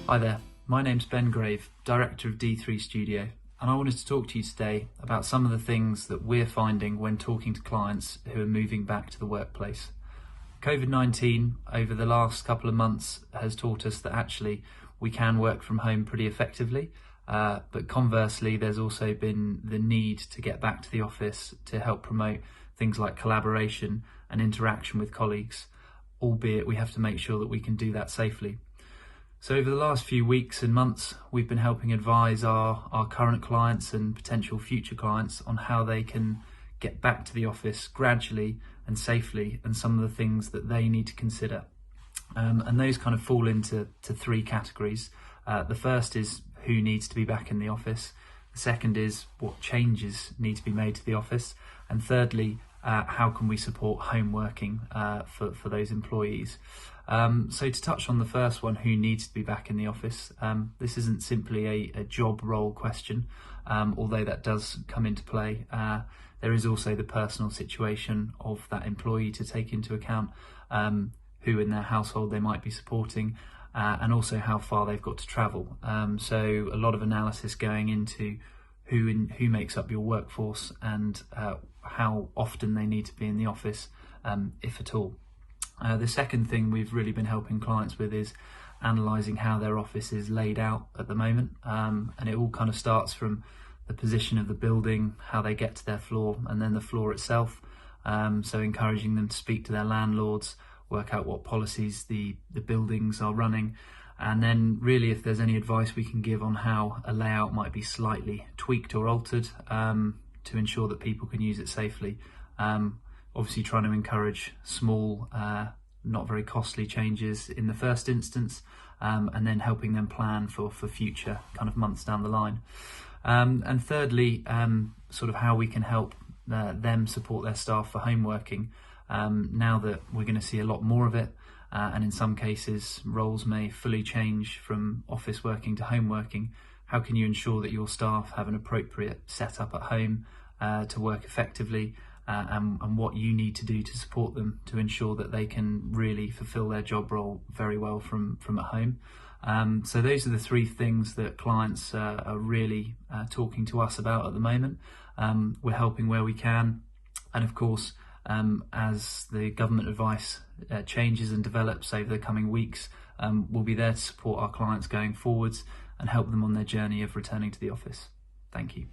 Hi there, my name's Ben Grave, Director of Dthree Studio, and I wanted to talk to you today about some of the things that we're finding when talking to clients who are moving back to the workplace. COVID-19 over the last couple of months has taught us that actually we can work from home pretty effectively, but conversely there's also been the need to get back to the office to help promote things like collaboration and interaction with colleagues, albeit we have to make sure that we can do that safely. So over the last few weeks and months, we've been helping advise our current clients and potential future clients on how they can get back to the office gradually and safely, and some of the things that they need to consider. And those kind of fall into three categories. The first is who needs to be back in the office. The second is what changes need to be made to the office. And thirdly, how can we support home working for those employees? So to touch on the first one, who needs to be back in the office, this isn't simply a job role question, although that does come into play. There is also the personal situation of that employee to take into account, who in their household they might be supporting, and also how far they've got to travel. So a lot of analysis going into who makes up your workforce and how often they need to be in the office, if at all. The second thing we've really been helping clients with is analysing how their office is laid out at the moment, and it all kind of starts from the position of the building, how they get to their floor, and then the floor itself. So encouraging them to speak to their landlords, work out what policies the buildings are running, and then really if there's any advice we can give on how a layout might be slightly tweaked or altered to ensure that people can use it safely. Obviously trying to encourage small, not very costly changes in the first instance, and then helping them plan for future kind of months down the line. And thirdly, sort of how we can help them support their staff for home working. Now that we're going to see a lot more of it, and in some cases roles may fully change from office working to home working, how can you ensure that your staff have an appropriate setup at home to work effectively, and what you need to do to support them to ensure that they can really fulfill their job role very well from at home. So those are the three things that clients are really talking to us about at the moment. We're helping where we can, and of course as the government advice changes and develops over the coming weeks, we'll be there to support our clients going forwards and help them on their journey of returning to the office. Thank you.